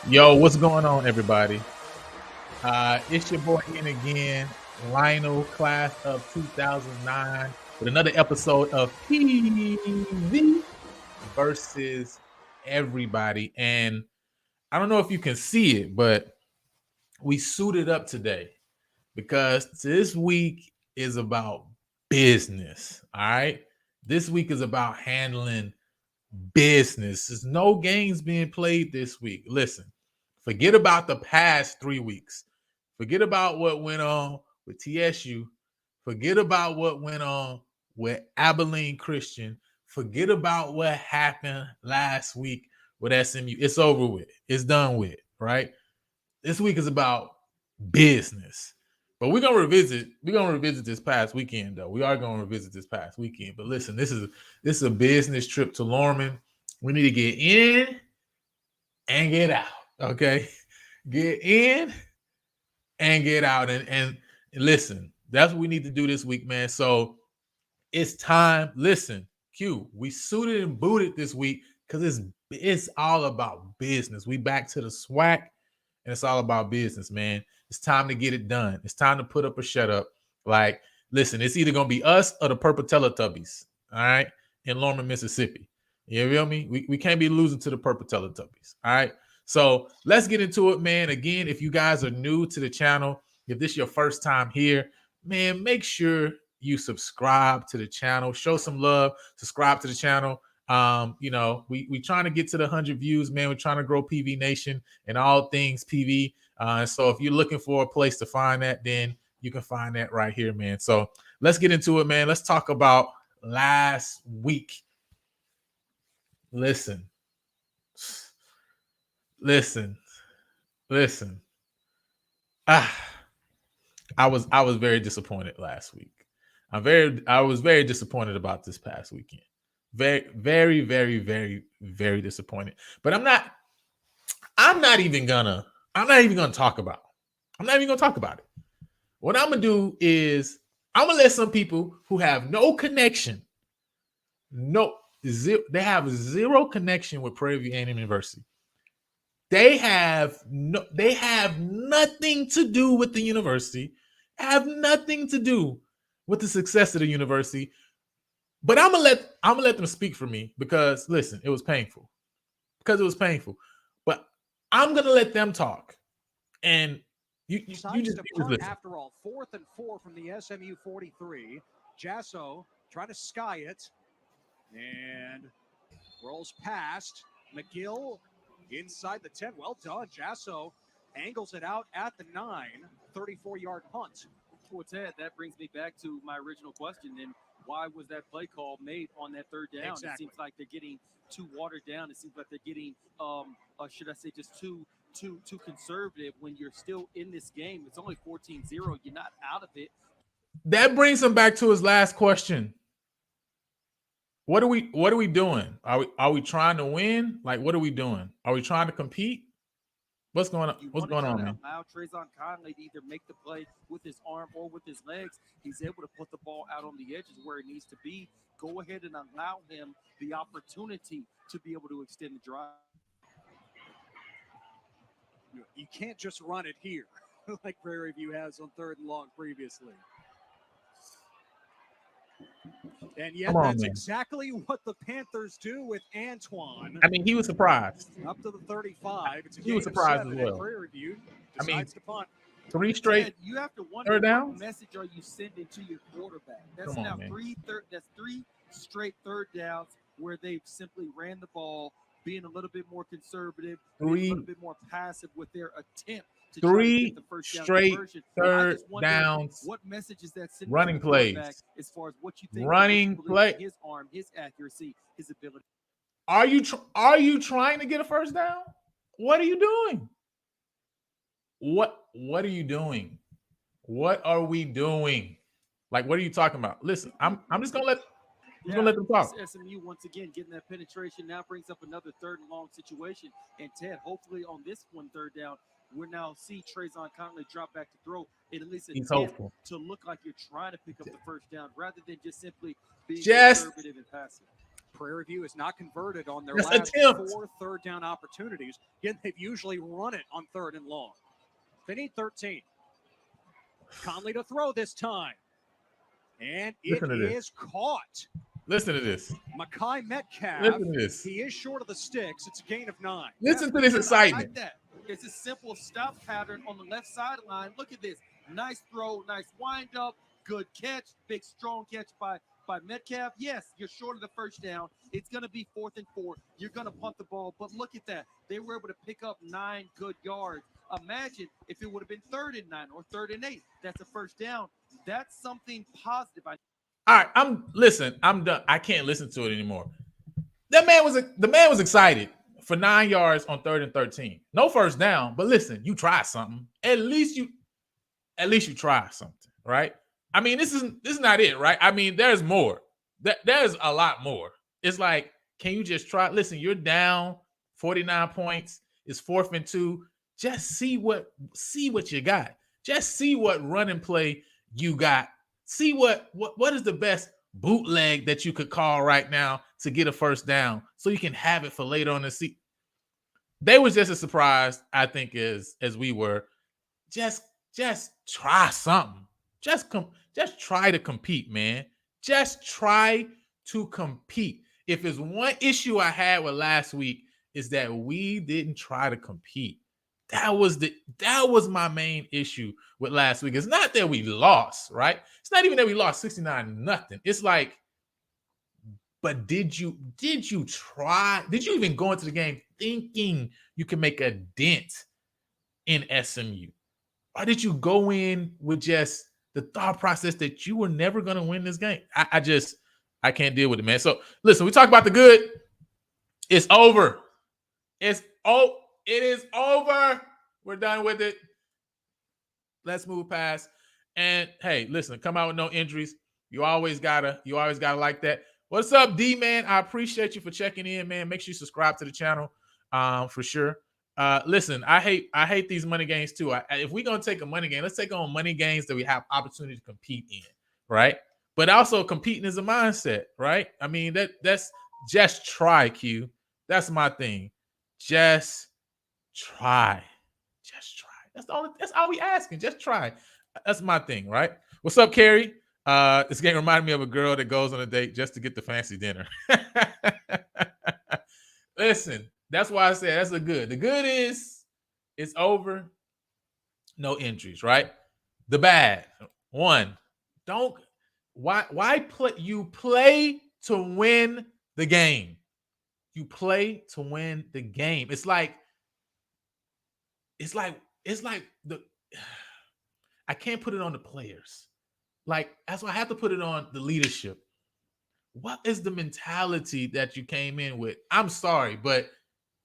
Yo, what's going on, everybody? It's your boy in again, Lionel, class of 2009, with another episode of PV versus everybody. And I don't know if you can see it, but we suited up today because this week is about business. All right. This week is about handling business. There's no games being played this week. Listen, forget about the past 3 weeks. Forget about what went on with TSU. Forget about what went on with Abilene Christian. Forget about what happened last week with SMU. It's over with. It's done with, right? This week is about business. But we're gonna revisit this past weekend, though. We are gonna revisit this past weekend. But listen, this is a business trip to Lorman. We need to get in and get out. Okay. Get in and get out. And listen, that's what we need to do this week, man. So it's time. Listen, Q, we suited and booted this week because it's all about business. We back to the SWAC, and it's all about business, man. It's time to get it done. It's time to put up or shut up. Like, listen, it's either gonna be us or the Purple Teletubbies, all right, in Lorman, Mississippi. You feel me? We can't be losing to the Purple Teletubbies, all right? So let's get into it, man. Again, if you guys are new to the channel, if this is your first time here, man, make sure you subscribe to the channel. Show some love. Subscribe to the channel. We trying to get to the 100 views, man. We're trying to grow PV Nation and all things PV. So if you're looking for a place to find that, then you can find that right here, man. So let's get into it, man. Let's talk about last week. Listen. I was very disappointed last week. I was very disappointed about this past weekend. Very, very, very, very, very disappointed. But I'm not even gonna talk about it. I'm not even gonna talk about it. What I'm gonna do is I'm gonna let some people who have no connection, they have zero connection with Prairie View A&M University. They have nothing to do with the university, have nothing to do with the success of the university. But I'm gonna let them speak for me because listen, it was painful. But I'm gonna let them talk, and you just listen. After all, 4th and 4 from the SMU 43. Jasso trying to sky it and rolls past McGill inside the 10. Well done, Jasso angles it out at the 9, 34-yard punt. Well, Ted, that brings me back to my original question. Then why was that play call made on that third down? Exactly. It seems like they're getting too watered down. It seems like they're getting, should I say, just too conservative when you're still in this game. It's only 14-0. You're not out of it. That brings him back to his last question. What are we doing? Are we trying to win? Like, what are we doing? Are we trying to compete? What's going on? What's going on, man? Allow Trayvon Conley to either make the play with his arm or with his legs. He's able to put the ball out on the edges where it needs to be. Go ahead and allow him the opportunity to be able to extend the drive. You can't just run it here like Prairie View has on 3rd and long previously. And yet that's exactly what the Panthers do with Antoine. I mean, he was surprised. Up to the 35. He was surprised as well. Prairie View decides to punt. 3 straight. You have to wonder what message are you sending to your quarterback? That's that's 3 straight third downs where they've simply ran the ball, being a little bit more conservative, being a little bit more passive with their attempt to try to get the first down straight conversion. third downs. What message is that sending running to the plays as far as what you think running play, his arm, his accuracy, his ability? Are you trying to get a first down? What are you doing? What are you doing? What are we doing? Like, what are you talking about? Listen, I'm just gonna let them talk. SMU once again getting that penetration now brings up another 3rd and long situation. And Ted, hopefully on this one 3rd down, we're now see Trayvon Conley drop back to throw and at least attempt to look like you're trying to pick up the first down rather than just simply being conservative and passive. Prairie View is not converted on their last 4 third down opportunities. Again, they've usually run it on 3rd and long. They need 13. Conley to throw this time. And it is caught. Listen to this. Mekhi Metcalf. Listen to this. He is short of the sticks. It's a gain of 9. Listen to this excitement. Like that. It's a simple stop pattern on the left sideline. Look at this. Nice throw, nice wind up, good catch, big strong catch by Metcalf. Yes, you're short of the first down. It's going to be 4th and 4. You're going to punt the ball, but look at that. They were able to pick up 9 good yards. Imagine if it would have been 3rd and 9 or 3rd and 8. That's a first down. That's something positive. All right, I'm done. I can't listen to it anymore. The man was excited for 9 yards on 3rd and 13. No first down, but listen, you try something. At least you try something, right? I mean, this is not it, right? I mean, there's more. There's a lot more. It's like, can you just try? Listen, you're down 49 points. It's 4th and 2. Just see what you got. Just see what running play you got. See what is the best bootleg that you could call right now to get a first down so you can have it for later on the season. They were just as surprised, I think, as we were. Just try something. Just try to compete, man. Just try to compete. If there's one issue I had with last week, is that we didn't try to compete. That was my main issue with last week. It's not that we lost, right? It's not even that we lost 69-0. It's like, but did you try? Did you even go into the game thinking you can make a dent in SMU? Or did you go in with just the thought process that you were never going to win this game? I can't deal with it, man. So listen, we talk about the good. It's over. It is over. We're done with it. Let's move past. And hey, listen, come out with no injuries. You always gotta like that. What's up, D man? I appreciate you for checking in, man. Make sure you subscribe to the channel, for sure. Listen, I hate these money games too. If we're gonna take a money game, let's take on money games that we have opportunity to compete in, right? But also competing is a mindset, right? I mean, that's just try, Q. That's my thing. Just try. Just try. That's all we asking. Just try. That's my thing, right? What's up, Carrie? This game reminded me of a girl that goes on a date just to get the fancy dinner. Listen, that's why I said that's the good. The good is it's over. No injuries, right? The bad one. Don't why you play to win the game. You play to win the game. It's like the I can't put it on the players. Like, that's why I have to put it on the leadership. What is the mentality that you came in with? I'm sorry, but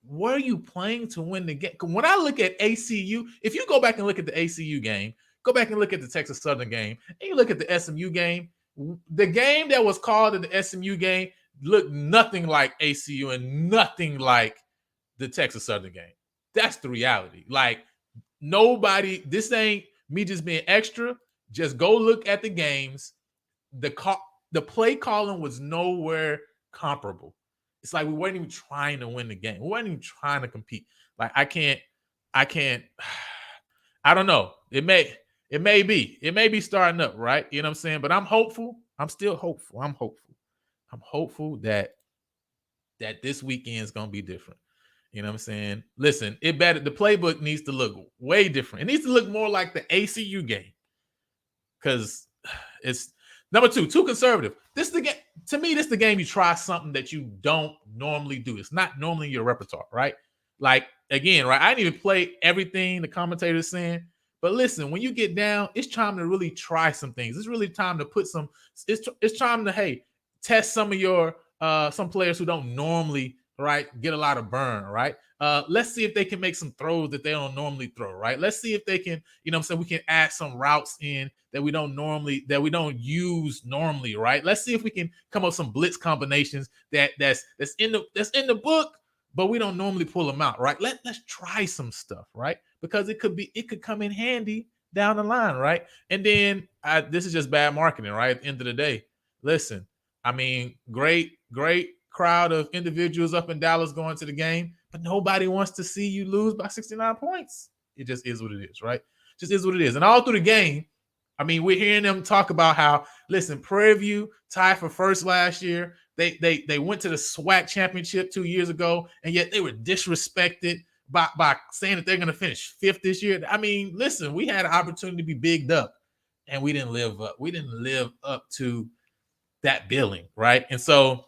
were you playing to win the game? When I look at ACU, if you go back and look at the ACU game, go back and look at the Texas Southern game, and you look at the SMU game, the game that was called in the SMU game looked nothing like ACU and nothing like the Texas Southern game. That's the reality. Like, nobody, this ain't me just being extra. Just go look at the games. The play calling was nowhere comparable. It's like we weren't even trying to win the game. We weren't even trying to compete. Like, I can't, I don't know. It may be starting up, right? You know what I'm saying? But I'm hopeful. I'm still hopeful. I'm hopeful that this weekend is going to be different. You know what I'm saying? Listen, the playbook needs to look way different. It needs to look more like the ACU game. Because it's number two, too conservative. This is the game. To me, this is the game you try something that you don't normally do. It's not normally your repertoire, right? Like, again, right? I didn't even play everything the commentator is saying. But listen, when you get down, it's time to really try some things. It's really time to put some. It's time to, hey, test some of your some players who don't normally, right, get a lot of burn, right? Let's see if they can make some throws that they don't normally throw, right? Let's see if they can, you know what I'm saying, we can add some routes in that we don't use normally, right? Let's see if we can come up with some blitz combinations that's in the book, but we don't normally pull them out, right? Let's try some stuff, right? Because it could come in handy down the line, right? And then this is just bad marketing, right? At the end of the day, listen, I mean, great crowd of individuals up in Dallas going to the game, but nobody wants to see you lose by 69 points. It just is what it is, right? Just is what it is. And all through the game, I mean, we're hearing them talk about how, listen, Prairie View tied for first last year. They went to the SWAC championship 2 years ago, and yet they were disrespected by saying that they're going to finish fifth this year. I mean, listen, we had an opportunity to be bigged up, and we didn't live up. We didn't live up to that billing, right? And so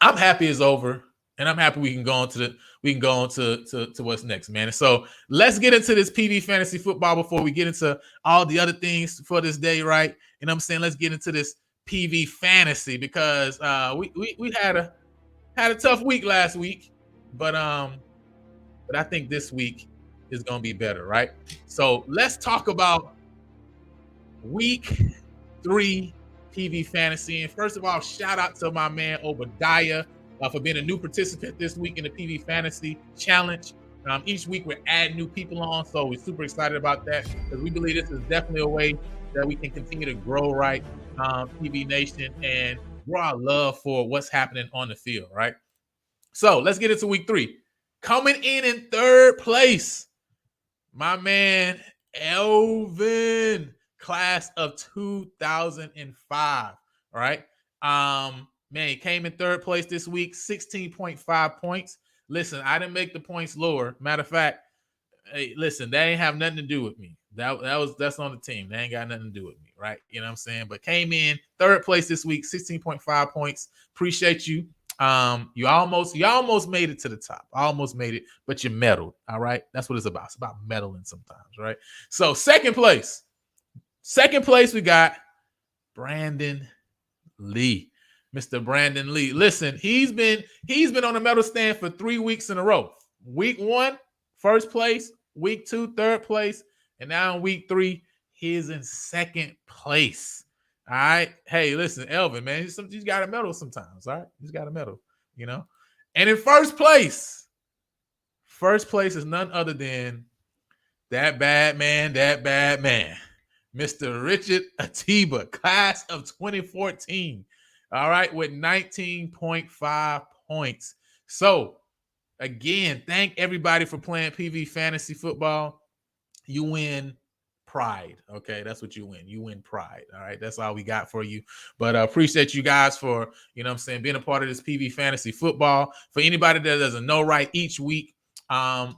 I'm happy it's over, and I'm happy we can go on to what's next, man. And so let's get into this PV fantasy football before we get into all the other things for this day, right? And I'm saying let's get into this PV fantasy because we had a tough week last week, but I think this week is gonna be better, right? So let's talk about week 3 PV fantasy. And first of all, shout out to my man Obadiah for being a new participant this week in the PV fantasy challenge. Each week we're adding new people on, so we're super excited about that because we believe this is definitely a way that we can continue to grow, right? PV Nation and grow our love for what's happening on the field, right? So let's get into week 3. Coming in third place, my man Elvin, class of 2005. All right. Man, he came in third place this week, 16.5 points. Listen, I didn't make the points lower. Matter of fact, hey, listen, they ain't have nothing to do with me. That's on the team. They ain't got nothing to do with me, right? You know what I'm saying? But came in third place this week, 16.5 points. Appreciate you. You almost made it to the top. Almost made it, but you meddled. All right. That's what it's about. It's about meddling sometimes, right? So second place, we got Brandon Lee. Mr. Brandon Lee. Listen, he's been on the medal stand for 3 weeks in a row. Week 1, first place. Week 2, third place. And now in week 3, he is in second place. All right. Hey, listen, Elvin, man, you got to medal sometimes. All right. You just got to medal, And in first place is none other than that bad man, Mr. Richard Atiba, class of 2014. All right, with 19.5 points. So, again, thank everybody for playing PV Fantasy Football. You win pride. Okay, that's what you win. You win pride. All right, that's all we got for you. But appreciate you guys for, being a part of this PV Fantasy Football. For anybody that doesn't know, right, each week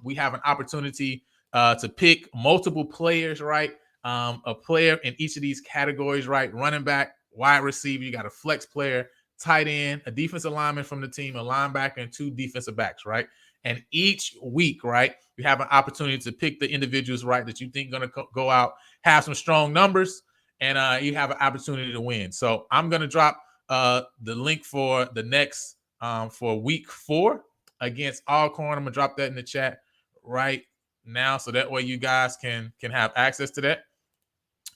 we have an opportunity to pick multiple players, right? A player in each of these categories, right? Running back, wide receiver, you got a flex player, tight end, a defensive lineman from the team, a linebacker, and 2 defensive backs, right? And each week, right, you have an opportunity to pick the individuals, right, that you think going to go out, have some strong numbers, and you have an opportunity to win. So I'm going to drop the link for the next for week 4 against Alcorn. I'm going to drop that in the chat right now, so that way you guys can have access to that.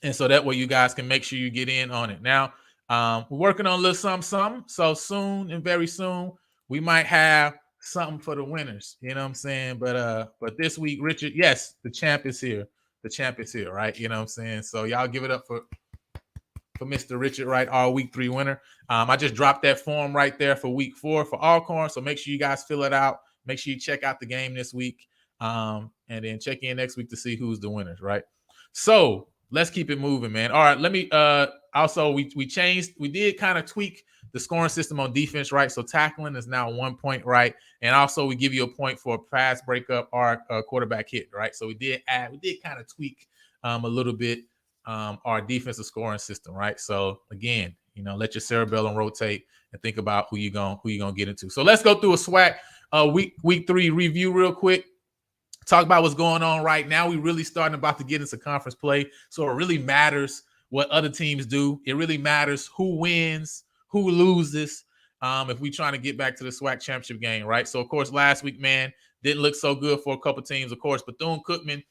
And so that way you guys can make sure you get in on it. Now, we're working on a little something. So soon and very soon, we might have something for the winners. You know what I'm saying? But this week, Richard, yes, the champ is here. The champ is here, right? You know what I'm saying? So y'all give it up for Mr. Richard, right? Our week 3 winner. I just dropped that form right there for week 4 for Alcorn. So make sure you guys fill it out. Make sure you check out the game this week. And then check in next week to see who's the winners, right? So let's keep it moving, man. All right, let me also we did kind of tweak the scoring system on defense, right? So tackling is now 1 point, right? And also we give you a point for a pass breakup or a quarterback hit, right? So we did kind of tweak a little bit our defensive scoring system, right? So again, let your cerebellum rotate and think about who you gonna get into. So let's go through a SWAC week 3 review real quick. Talk about what's going on right now. We really starting about to get into conference play. So it really matters what other teams do. It really matters who wins, who loses, if we trying to get back to the SWAC championship game, right? So, of course, last week, man, didn't look so good for a couple teams. Of course, Bethune-Cookman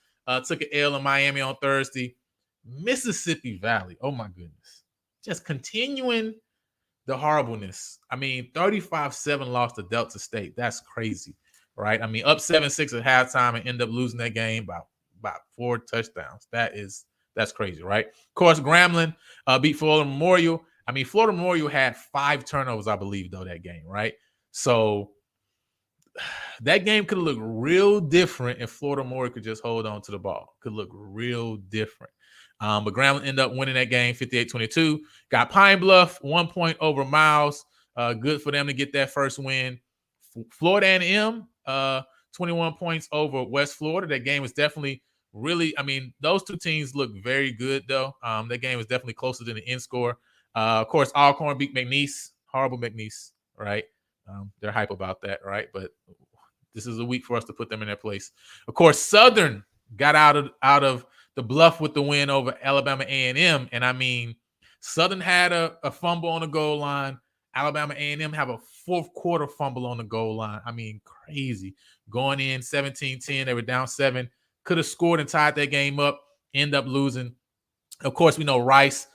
took an L in Miami on Thursday. Mississippi Valley, oh, my goodness. Just continuing the horribleness. I mean, 35-7 lost to Delta State. That's crazy. Right, I mean, up 7-6 at halftime and end up losing that game by 4 touchdowns. That's crazy, right? Of course, Grambling beat Florida Memorial. I mean, Florida Memorial had 5 turnovers, I believe, though, that game, right? So that game could look real different if Florida Memorial could just hold on to the ball. Could look real different. But Grambling ended up winning that game 58-22. Got Pine Bluff 1 point over Miles. Good for them to get that first win. Florida A&M 21 points over West Florida. That game was definitely really, I mean, those 2 teams look very good, though. That game was definitely closer than the end score. Of course, Alcorn beat McNeese. Horrible McNeese, right? They're hype about that, right? But this is a week for us to put them in their place. Of course, Southern got out of the bluff with the win over Alabama A&M. And, I mean, Southern had a fumble on the goal line. Alabama A&M have a 4th quarter fumble on the goal line. I mean, crazy. Going in 17-10, they were down 7. Could have scored and tied that game up. End up losing. Of course, we know Rice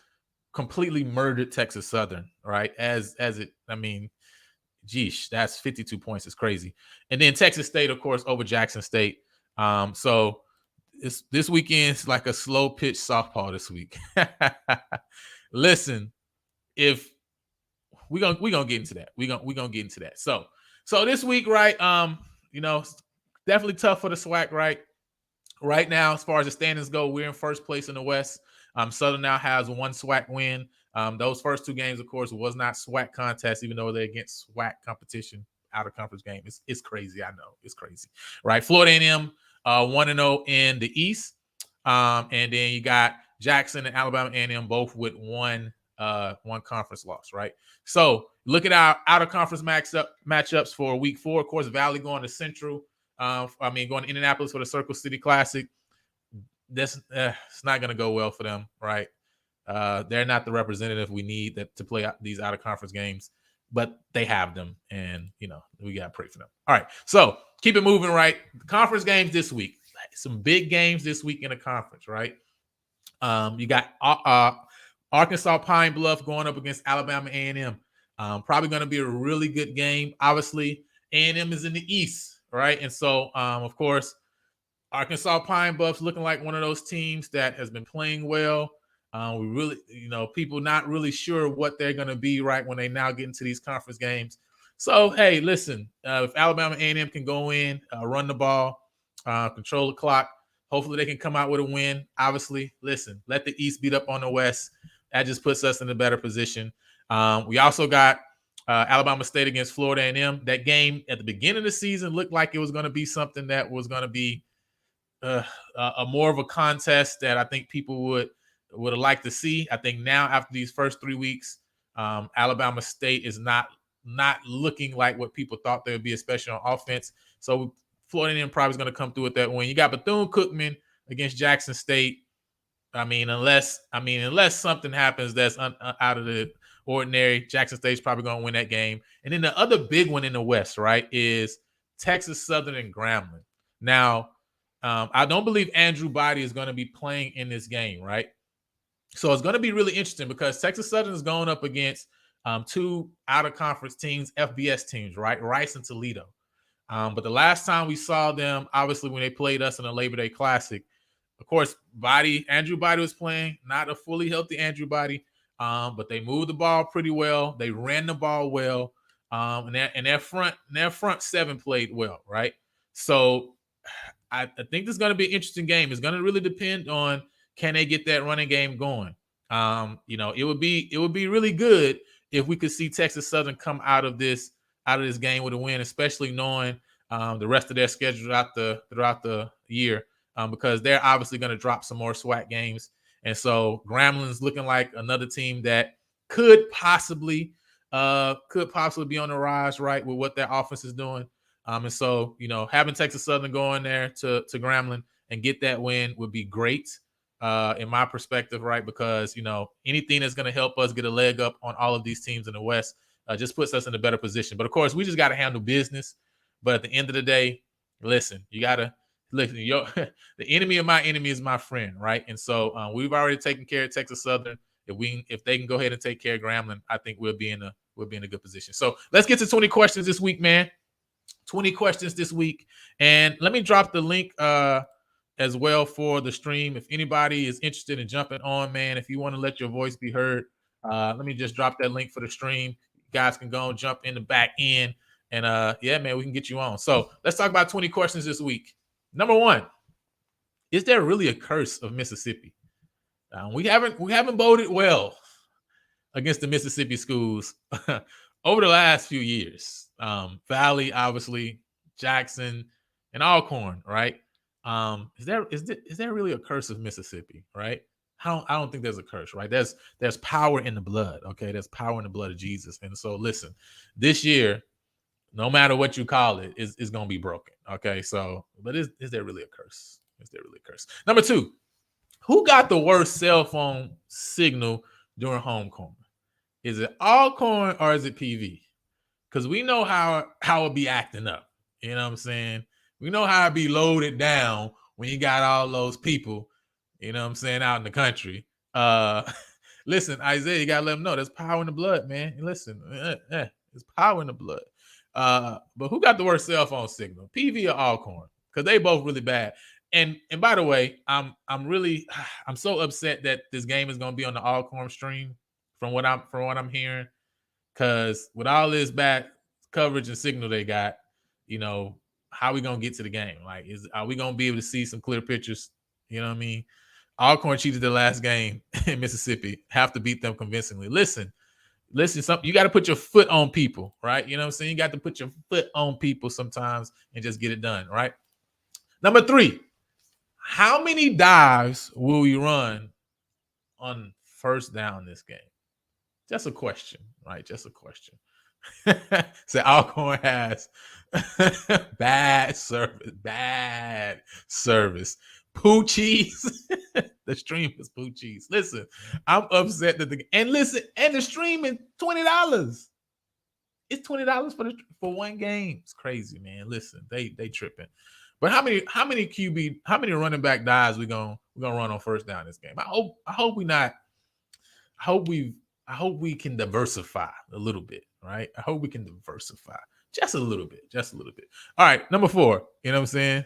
completely murdered Texas Southern, right? As it, I mean, geesh, that's 52 points. It's crazy. And then Texas State, of course, over Jackson State. So this weekend's like a slow pitch softball this week. Listen, if we're gonna get into that. We're gonna get into that. So this week, right? Definitely tough for the SWAC, right? Right now, as far as the standings go, we're in first place in the West. Southern now has 1 SWAC win. Those first 2 games, of course, was not SWAC contest, even though they're against SWAC competition, out of conference game. It's crazy. I know it's crazy, right? Florida A&M 1-0 in the East, and then you got Jackson and Alabama A&M both with one conference loss, right? So look at our out-of-conference matchups for week 4. Of course, Valley going to Central. Going to Indianapolis for the Circle City Classic. It's not going to go well for them, right? They're not the representative we need to play these out-of-conference games, but they have them, and, we got to pray for them. All right, so keep it moving, right? Conference games this week. Some big games this week in the conference, right? You got Arkansas Pine Bluff going up against Alabama A&M. Probably going to be a really good game. Obviously, A&M is in the East, right? And so, of course, Arkansas Pine Bluff's looking like one of those teams that has been playing well. We really, people not really sure what they're going to be right when they now get into these conference games. So, hey, listen, if Alabama A&M can go in, run the ball, control the clock, hopefully they can come out with a win. Obviously, listen, let the East beat up on the West. That just puts us in a better position. We also got Alabama State against Florida A&M. That game at the beginning of the season looked like it was going to be something that was going to be a more of a contest that I think people would have liked to see. I think now after these first 3 weeks, Alabama State is not looking like what people thought they would be, especially on offense. So Florida A&M probably is going to come through with that win. You got Bethune-Cookman against Jackson State. Unless something happens that's out of the ordinary, Jackson State's probably going to win that game. And then the other big one in the West, right, is Texas Southern and Grambling. Now, I don't believe Andrew Body is going to be playing in this game, right? So it's going to be really interesting because Texas Southern is going up against two out-of-conference teams, FBS teams, right? Rice and Toledo. But the last time we saw them, obviously when they played us in the Labor Day Classic, of course, Andrew Body was playing, not a fully healthy Andrew Body, but they moved the ball pretty well. They ran the ball well, and their front seven played well, right? So I think this is going to be an interesting game. It's going to really depend on can they get that running game going. It would be really good if we could see Texas Southern come out of this game with a win, especially knowing the rest of their schedule throughout the year. Because they're obviously going to drop some more SWAC games. And so Grambling's looking like another team that could possibly be on the rise, right, with what their offense is doing. And so, having Texas Southern go in there to Grambling and get that win would be great in my perspective, right, because, anything that's going to help us get a leg up on all of these teams in the West just puts us in a better position. But, of course, we just got to handle business. But at the end of the day, listen, you got to – listen, the enemy of my enemy is my friend, right? And so we've already taken care of Texas Southern. If they can go ahead and take care of Grambling, I think we'll be in a good position. So let's get to 20 questions this week, man. 20 questions this week, and let me drop the link as well for the stream. If anybody is interested in jumping on, man, if you want to let your voice be heard, let me just drop that link for the stream. You guys can go and jump in the back end, and yeah, man, we can get you on. So let's talk about 20 questions this week. Number one, is there really a curse of Mississippi? We haven't voted well against the Mississippi schools over the last few years. Valley, obviously, Jackson, and Alcorn, right? Is there really a curse of Mississippi, right? I don't think there's a curse, right? There's power in the blood, okay? There's power in the blood of Jesus. And so listen, this year, no matter what you call it, is going to be broken. Okay, so, but is there really a curse? Is there really a curse? Number two, who got the worst cell phone signal during homecoming? Is it Alcorn or is it PV? Because we know how it be acting up. You know what I'm saying? We know how it be loaded down when you got all those people, you know what I'm saying, out in the country. Listen, Isaiah, you got to let them know there's power in the blood, man. Listen, there's power in the blood. But who got the worst cell phone signal, PV or Alcorn? Because they both really bad. And by the way, I'm so upset that this game is going to be on the Alcorn stream from what I'm hearing, because with all this bad coverage and signal they got, how we gonna get to the game? Like, are we gonna be able to see some clear pictures? You know what I mean? Alcorn cheated the last game in Mississippi. Have to beat them convincingly. Listen, you got to put your foot on people, right? You know what I'm saying? You got to put your foot on people sometimes and just get it done, right? Number three, how many dives will we run on first down this game? Just a question, right? Just a question. So Alcorn has bad service. Poo cheese. The stream is poo cheese. Listen, I'm upset that and the stream is $20. It's $20 for one game. It's crazy, man. Listen, they tripping. But how many running back dives we gonna run on first down this game? I hope we not hope we can diversify a little bit, right? I hope we can diversify just a little bit, All right, number 4. You know what I'm saying?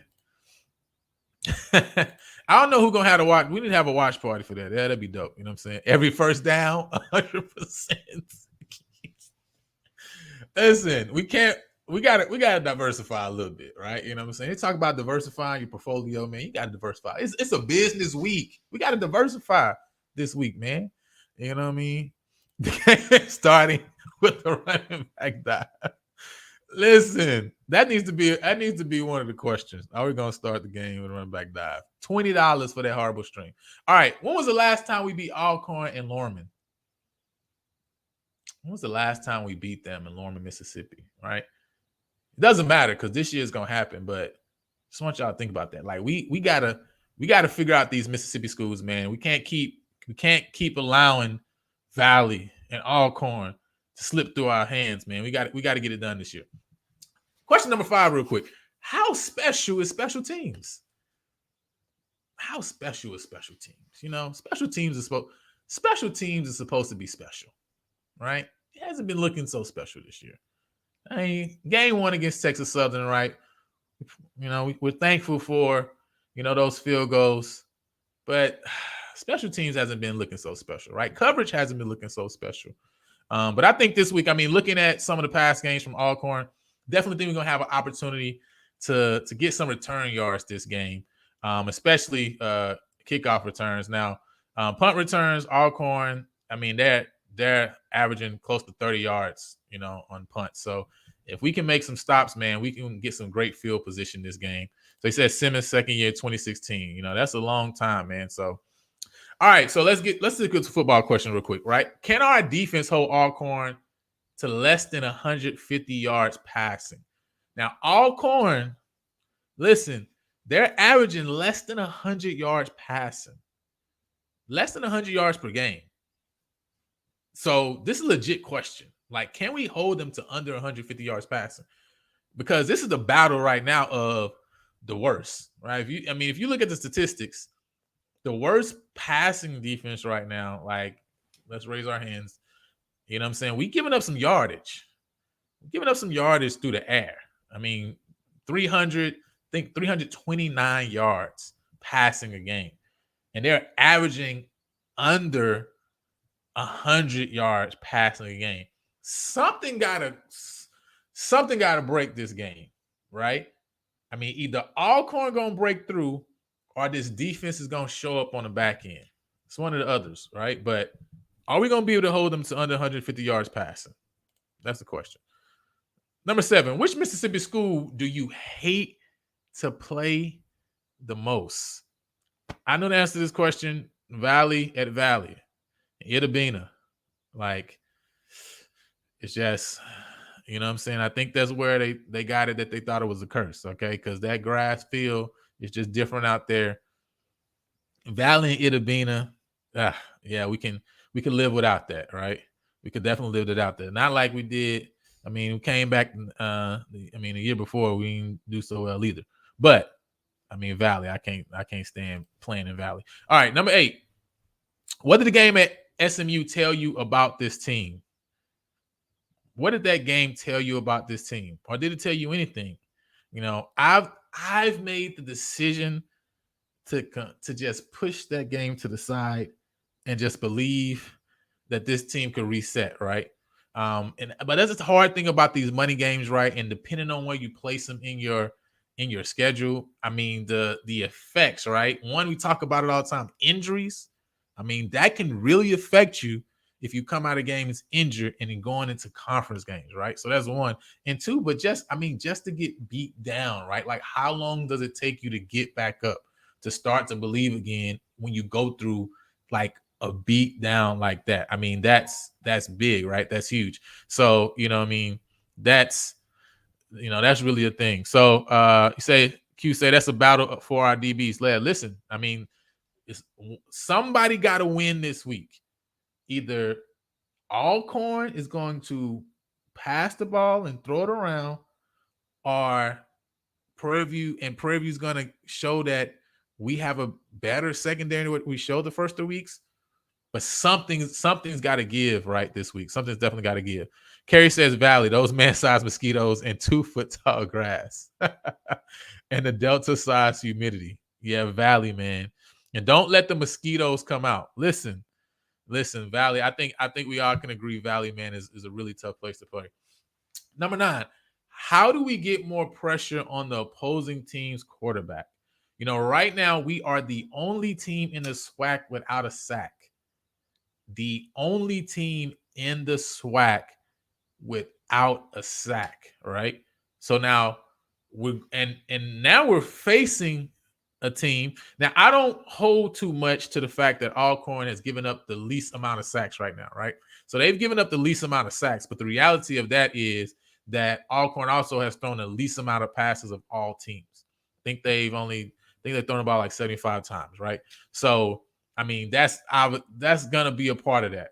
I don't know who's gonna have to watch. We need to have a watch party for that. Yeah, that'd be dope. You know what I'm saying? Every first down, 100%. Listen, we gotta diversify a little bit, right? You know what I'm saying? They talk about diversifying your portfolio, man. You gotta diversify. It's a business week. We gotta diversify this week, man. You know what I mean? Starting with the running back dive. Listen, that needs to be one of the questions. Are we gonna start the game with a running back dive? $20 for that horrible string. All right. When was the last time we beat Alcorn and Lorman? When was the last time we beat them in Lorman, Mississippi? Right? It doesn't matter because this year is gonna happen, but just want y'all to think about that. Like we gotta figure out these Mississippi schools, man. We can't keep allowing Valley and Alcorn to slip through our hands, man. We got to get it done this year. Question number 5, real quick. How special is special teams? How special is special teams? You know, special teams is supposed to be special, right? It hasn't been looking so special this year. I mean, game 1 against Texas Southern, right? You know, we're thankful for, you know, those field goals, but special teams hasn't been looking so special, right? Coverage hasn't been looking so special. But I think this week, I mean, looking at some of the past games from Alcorn, definitely think we're going to have an opportunity to get some return yards this game, especially kickoff returns. Now, punt returns, Alcorn, I mean, they're averaging close to 30 yards, you know, on punts. So if we can make some stops, man, we can get some great field position this game. So he said Simmons second year, 2016. You know, that's a long time, man. So, all right, so let's get to football question real quick, right? Can our defense hold Alcorn to less than 150 yards passing? Now, Alcorn, listen, they're averaging less than 100 yards passing, less than 100 yards per game. So this is a legit question. Like, can we hold them to under 150 yards passing? Because this is the battle right now of the worst, right? If you look at the statistics, the worst passing defense right now, like, let's raise our hands. You know what I'm saying? We giving up some yardage. We're giving up some yardage through the air. I mean, 329 yards passing a game. And they're averaging under 100 yards passing a game. Something gotta break this game, right? I mean, either Alcorn gonna break through or this defense is gonna show up on the back end. It's one of the others, right? But are we gonna be able to hold them to under 150 yards passing? That's the question. Number 7, which Mississippi school do you hate to play the most? I know the answer to this question. Valley at Valley. Itta Bena. Like, it's just, you know what I'm saying? I think that's where they got it, that they thought it was a curse, okay? Because that grass field is just different out there. Valley and Itta Bena, yeah, we can live without that, right? We could definitely live without that. Not like we did. I mean, we came back, a year before, we didn't do so well either. But, I mean, Valley, I can't stand playing in Valley. All right, number 8. What did the game at SMU tell you about this team? What did that game tell you about this team? Or did it tell you anything? You know, I've made the decision to just push that game to the side and just believe that this team could reset, right? But that's the hard thing about these money games, right? And depending on where you place them in your schedule, I mean, the effects, right? One, we talk about it all the time, injuries. I mean, that can really affect you if you come out of games injured and then going into conference games, right? So that's 1. And 2, but just to get beat down, right? Like, how long does it take you to get back up, to start to believe again when you go through like a beat down like that? I mean, that's big, right? That's huge. So, you know what I mean? That's really a thing. So Q say that's a battle for our DBs. Listen, I mean, somebody got to win this week. Either Alcorn is going to pass the ball and throw it around, or Prairieview's going to show that we have a better secondary than what we showed the first 3 weeks, But something's got to give right this week. Something's definitely got to give. Kerry says Valley, those man-sized mosquitoes and 2-foot-tall grass. And the Delta-sized humidity. Yeah, Valley, man. And don't let the mosquitoes come out. Listen, Valley. I think we all can agree Valley, man, is a really tough place to play. Number 9, how do we get more pressure on the opposing team's quarterback? Right now we are the only team in the SWAC without a sack. The only team in the SWAC without a sack, right? So now now we're facing a team. Now, I don't hold too much to the fact that Alcorn has given up the least amount of sacks right now, right? So they've given up the least amount of sacks, but the reality of that is that Alcorn also has thrown the least amount of passes of all teams. I think they've thrown about like 75 times, right? So, I mean, that's going to be a part of that.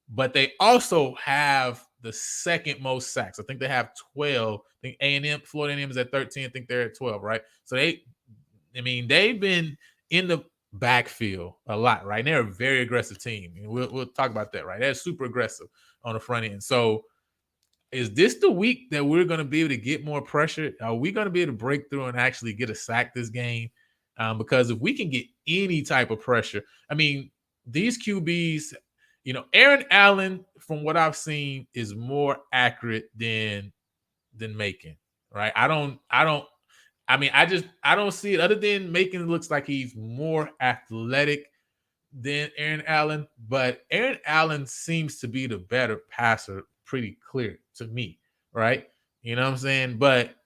But they also have the second most sacks. I think they have 12. I think A&M, Florida A&M is at 13. I think they're at 12, right? So they've been in the backfield a lot, right? And they're a very aggressive team. And we'll talk about that, right? They're super aggressive on the front end. So is this the week that we're going to be able to get more pressure? Are we going to be able to break through and actually get a sack this game? Because if we can get any type of pressure, I mean, these QBs, Aaron Allen, from what I've seen, is more accurate than Macon, right? I don't see it, other than Macon looks like he's more athletic than Aaron Allen, but Aaron Allen seems to be the better passer, pretty clear to me, right? You know what I'm saying? But,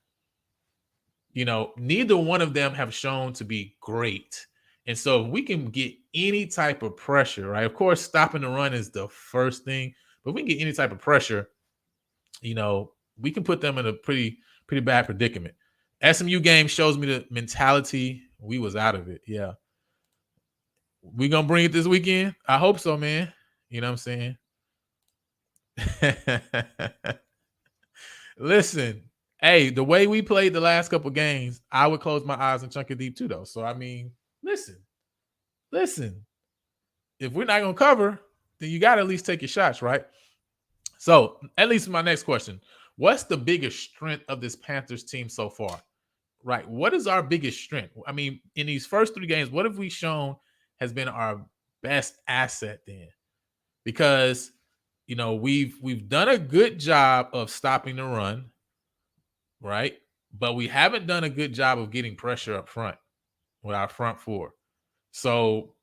neither one of them have shown to be great. And so if we can get any type of pressure, right? Of course, stopping the run is the first thing, but if we can get any type of pressure, we can put them in a pretty bad predicament. SMU game shows me the mentality. We was out of it. Yeah. We going to bring it this weekend? I hope so, man. You know what I'm saying? Listen, hey, the way we played the last couple games, I would close my eyes and chunk it deep too, though. So, I mean, listen. If we're not going to cover, then you got to at least take your shots, right? So, at least my next question. What's the biggest strength of this Panthers team so far? Right. What is our biggest strength? I mean, in these first 3 games, what have we shown has been our best asset then? Because, we've done a good job of stopping the run, right? But we haven't done a good job of getting pressure up front with our front 4. So,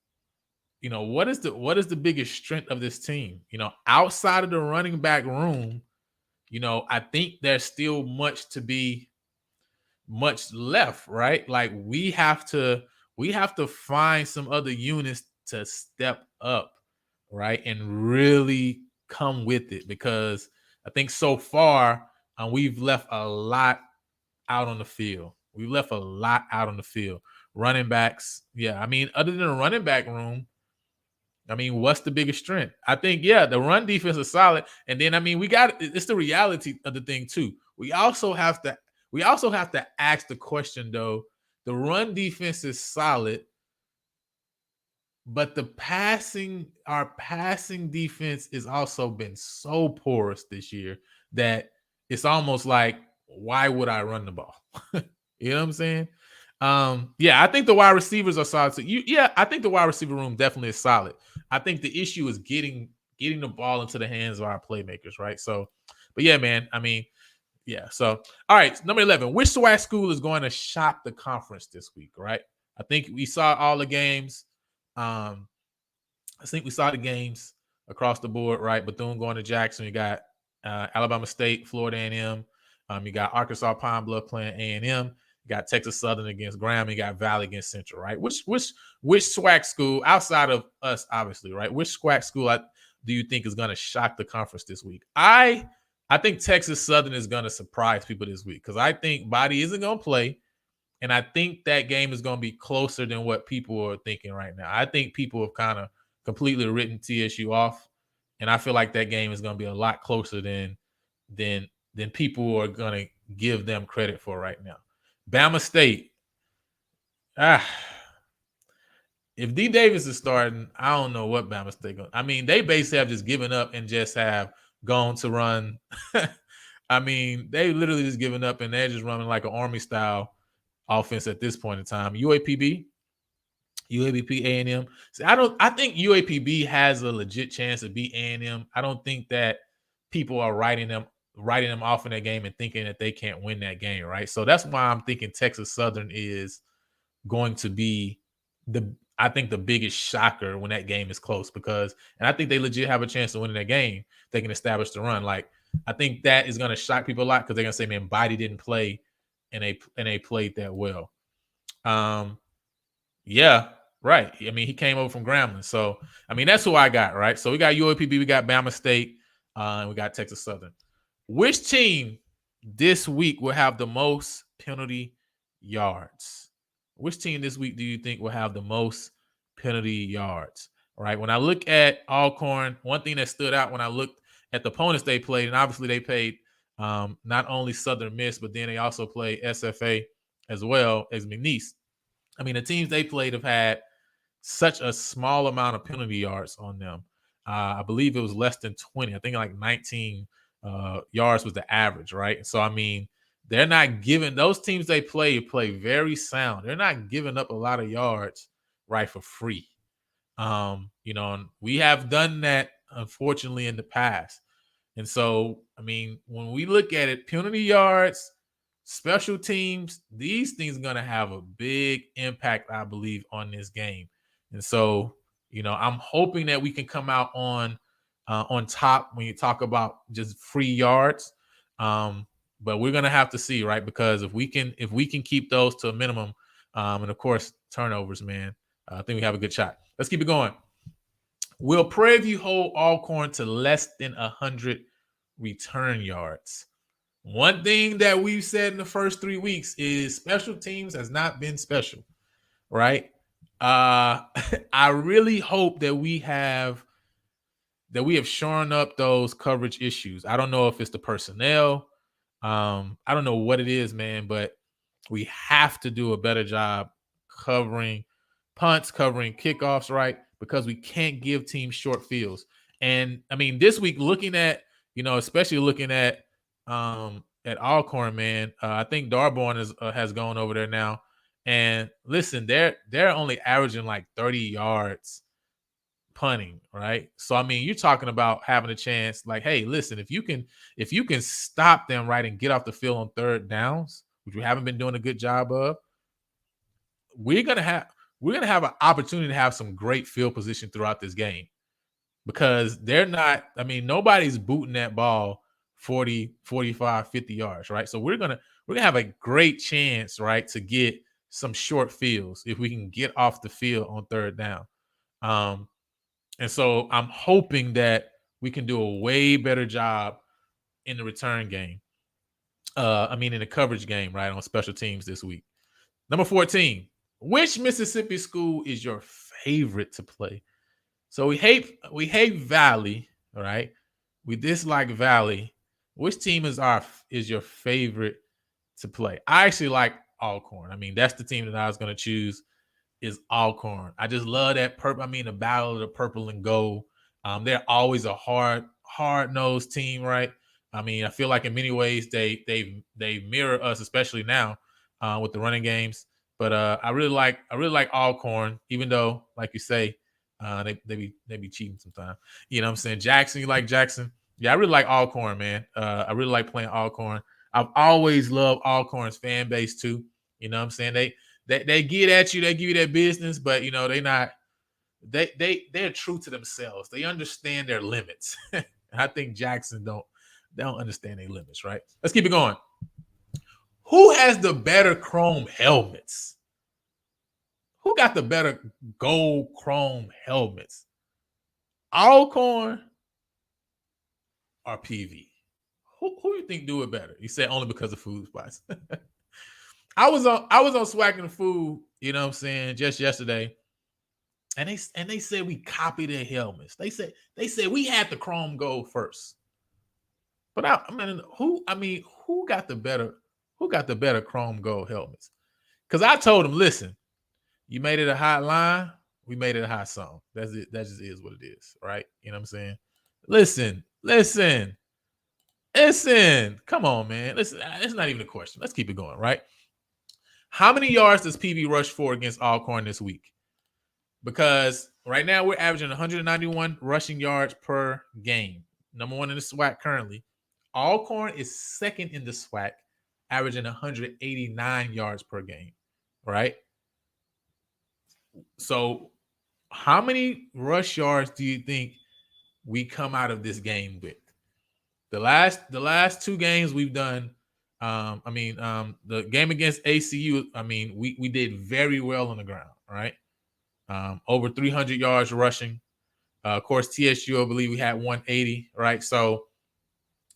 what is the biggest strength of this team? Outside of the running back room, I think there's still much left, right? Like we have to find some other units to step up, right? And really come with it, because I think so far we've left a lot out on the field. Running backs. Yeah. I mean, other than the running back room, I mean, what's the biggest strength? I think, the run defense is solid. And then, I mean, it's the reality of the thing too. We also have to ask the question, though. The run defense is solid, but our passing defense has also been so porous this year that it's almost like, why would I run the ball? You know what I'm saying? I think the wide receivers are solid. So I think the wide receiver room definitely is solid. I think the issue is getting the ball into the hands of our playmakers, right? So, but yeah, man, I mean, yeah. So, all right, number 11. Which SWAC school is going to shock the conference this week, right? I think we saw all the games. I think we saw the games across the board, right? Bethune going to Jackson. You got Alabama State, Florida A&M. You got Arkansas Pine Bluff playing A&M. You got Texas Southern against Graham. You got Valley against Central, right? Which SWAC school, outside of us, obviously, right? Which SWAC school do you think is going to shock the conference this week? I think Texas Southern is going to surprise people this week, because I think Body isn't going to play, and I think that game is going to be closer than what people are thinking right now. I think people have kind of completely written TSU off, and I feel like that game is going to be a lot closer than people are going to give them credit for right now. Bama State. if D Davis is starting, I don't know what Bama's thinking. I mean, they basically have just given up and just have gone to run. I mean, they literally just given up and they're just running like an Army style offense at this point in time. UAPB, UAPB, A&M. See, I think UAPB has a legit chance to beat A&M. I don't think that people are writing them off in that game and thinking that they can't win that game, right? So that's why I'm thinking Texas Southern is going to be I think the biggest shocker when that game is close, because and I think they legit have a chance to win that game. They can establish the run. Like, I think that is going to shock people a lot because they're going to say, man, Biden didn't play and they played that well. Yeah, right. I mean, he came over from Grambling. So, I mean, that's who I got, right? So we got UAPB, we got Bama State, and we got Texas Southern. Which team this week will have the most penalty yards? Which team this week do you think will have the most penalty yards? All right. When I look at Alcorn, one thing that stood out when I looked at the opponents they played, and obviously they played not only Southern Miss, but then they also played SFA as well as McNeese. I mean, the teams they played have had such a small amount of penalty yards on them. I believe it was less than 20. I think like 19 yards was the average, right? So, I mean, they're not giving those teams they play very sound. They're not giving up a lot of yards, right, for free. And we have done that, unfortunately, in the past. And so, I mean, when we look at it, penalty yards, special teams, these things are going to have a big impact, I believe, on this game. And so, I'm hoping that we can come out on top when you talk about just free yards. But we're gonna have to see, right? Because if we can keep those to a minimum, and of course turnovers, man, I think we have a good shot. Let's keep it going. Will Prairie View hold Alcorn to less than 100 return yards? One thing that we've said in the first 3 weeks is special teams has not been special, right? I really hope that we have shored up those coverage issues. I don't know if it's the personnel. I don't know what it is, man, but we have to do a better job covering punts, covering kickoffs, right? Because we can't give teams short fields. And I mean, this week, looking at, especially looking at Alcorn, man, I think Darborn has gone over there now. And listen, they're only averaging like 30 yards punting, right? So I mean, you're talking about having a chance. Like, hey, listen, if you can stop them, right, and get off the field on third downs, which we haven't been doing a good job of, we're gonna have an opportunity to have some great field position throughout this game, because they're not. I mean, nobody's booting that ball 40, 45, 50 yards, right? So we're gonna have a great chance, right, to get some short fields if we can get off the field on third down. And so I'm hoping that we can do a way better job in the return game. In the coverage game, right, on special teams this week. Number 14, which Mississippi school is your favorite to play? So we hate Valley, all right? We dislike Valley. Which team is your favorite to play? I actually like Alcorn. I mean, that's the team that I was going to choose, is Alcorn. I just love that purple. I mean, the battle of the purple and gold. They're always a hard-nosed team, right? I mean, I feel like in many ways they mirror us, especially now with the running games. But I really like Alcorn, even though, like you say, they be cheating sometimes. You know what I'm saying? Jackson, you like Jackson? Yeah, I really like Alcorn, man. I really like playing Alcorn. I've always loved Alcorn's fan base too. You know what I'm saying? They get at you, they give you their business, but they're true to themselves. They understand their limits. I think Jackson don't understand their limits, right? Let's keep it going. Who has the better chrome helmets? Who got the better gold chrome helmets? Alcorn or PV? Who you think do it better? You said only because of food spots. I was on SWAC and Food, you know what I'm saying, just yesterday. And they said we copied their helmets. They said we had the chrome gold first. But who got the better chrome gold helmets? Because I told them, listen, you made it a hot line. We made it a hot song. That's it. That just is what it is, right? You know what I'm saying? Listen. Come on, man. Listen, it's not even a question. Let's keep it going, right? How many yards does PV rush for against Alcorn this week? Because right now we're averaging 191 rushing yards per game. Number one in the SWAC currently. Alcorn is second in the SWAC, averaging 189 yards per game, right? So how many rush yards do you think we come out of this game with? The last two games we've done, the game against ACU, we did very well on the ground, right? Over 300 yards rushing. Of course, TSU, I believe we had 180, right? So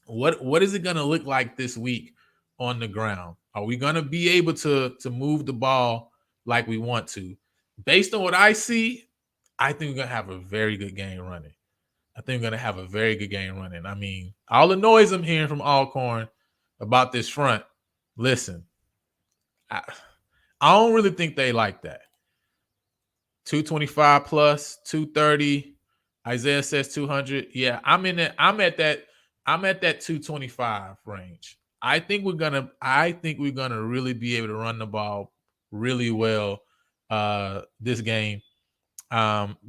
what is it going to look like this week on the ground? Are we going to be able to move the ball like we want to? Based on what I see, I think we're going to have a very good game running. I mean, all the noise I'm hearing from Alcorn about this front, listen, I don't really think they like that. 225 plus, 230. Isaiah says 200. Yeah, I'm at that 225 range. I think we're gonna really be able to run the ball really well this game.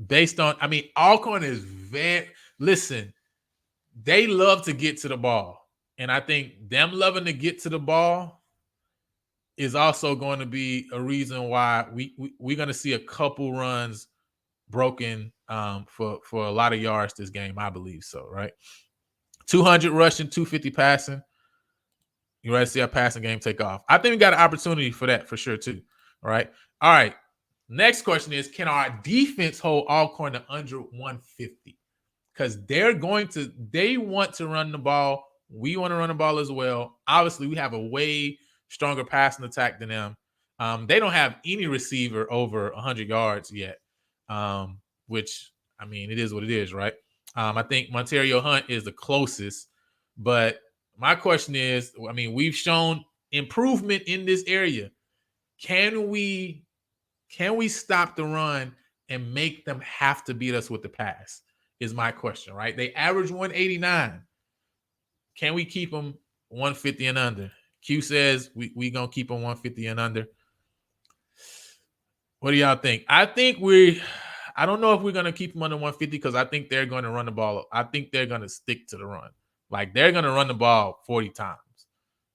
Based on, Alcorn is listen, they love to get to the ball. And I think them loving to get to the ball is also going to be a reason why we're going to see a couple runs broken for a lot of yards this game. I believe so, right? 200 rushing, 250 passing. You ready to see our passing game take off? I think we got an opportunity for that for sure too. All right. Next question is, can our defense hold Alcorn to under 150? Because they want to run the ball. We want to run the ball as well. Obviously, we have a way stronger passing attack than them. They don't have any receiver over 100 yards yet, which, it is what it is, right? I think Montario Hunt is the closest. But my question is, we've shown improvement in this area. Can we stop the run and make them have to beat us with the pass? Is my question, right? They average 189. Can we keep them 150 and under? Q says we going to keep them 150 and under. What do y'all think? I don't know if we're going to keep them under 150 because I think they're going to run the ball. I think they're going to stick to the run. Like, they're going to run the ball 40 times,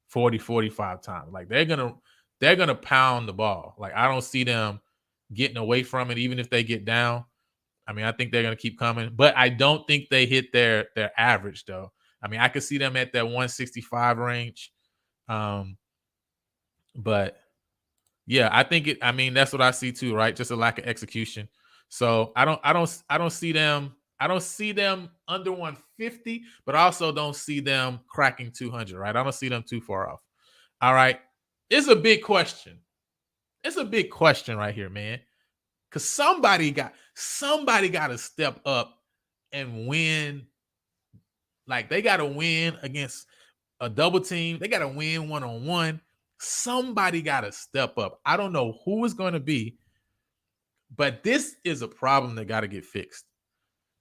40, 45 times. Like, they're going to pound the ball. Like, I don't see them getting away from it, even if they get down. I think they're going to keep coming, but I don't think they hit their average, though. I could see them at that 165 range. But yeah, I think that's what I see too, right? Just a lack of execution. So I don't see them under 150, but I also don't see them cracking 200, right? I don't see them too far off. All right. It's a big question. It's a big question right here, man. Because somebody got to step up and win. Like, they got to win against a double team. They got to win one-on-one. Somebody got to step up. I don't know who it's going to be, but this is a problem that got to get fixed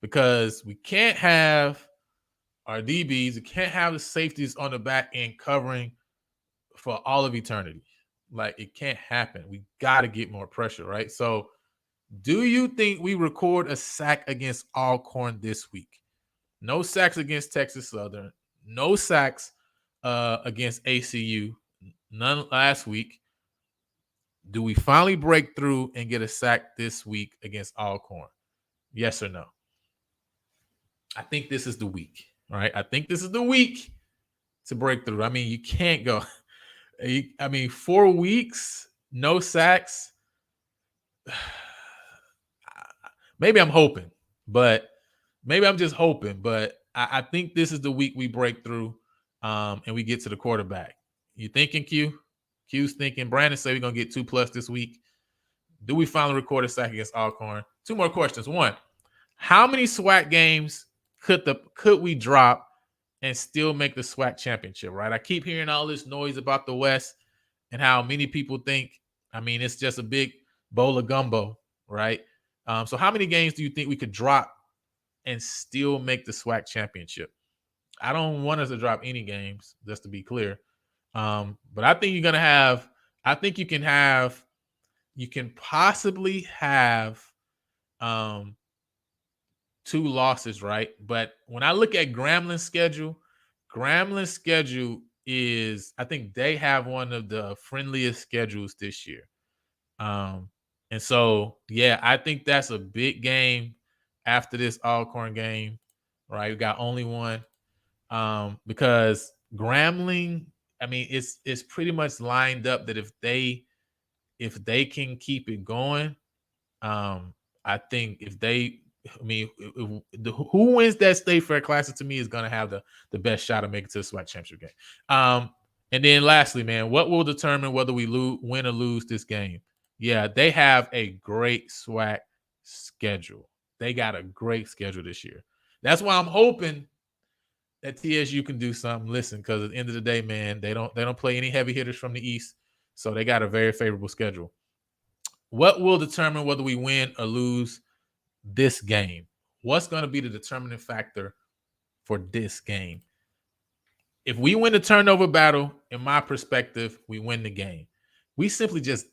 because we can't have our DBs, we can't have the safeties on the back end covering for all of eternity. Like, it can't happen. We got to get more pressure, right? So, do you think we record a sack against Alcorn this week? No sacks against Texas Southern. No sacks against ACU. None last week. Do we finally break through and get a sack this week against Alcorn? Yes or no? I think this is the week, right? I think this is the week to break through. You can't go. 4 weeks, no sacks. Maybe I'm hoping, but maybe I'm just hoping. But I think this is the week we break through and we get to the quarterback. You thinking, Q? Q's thinking. Brandon said we're going to get 2+ this week. Do we finally record a sack against Alcorn? 2 more questions. 1, how many SWAC games could we drop and still make the SWAC championship, right? I keep hearing all this noise about the West and how many people think, it's just a big bowl of gumbo, right? So how many games do you think we could drop and still make the SWAC championship? I don't want us to drop any games, just to be clear. But I think you're gonna have. I think you can possibly have 2 losses, right? But when I look at Gramblin's schedule is, I think they have one of the friendliest schedules this year. And so, yeah, I think that's a big game after this Alcorn game, right? We got only one. Because Grambling, I mean, it's pretty much lined up that if they can keep it going, I think who wins that State Fair Classic to me is going to have the best shot of making it to the SWAC championship game. And then lastly, man, what will determine whether we win or lose this game? Yeah, they have a great SWAC schedule. They got a great schedule this year. That's why I'm hoping that TSU can do something. Listen, because at the end of the day, man, they don't play any heavy hitters from the East, so they got a very favorable schedule. What will determine whether we win or lose this game? What's going to be the determining factor for this game? If we win the turnover battle, in my perspective, we win the game. We simply just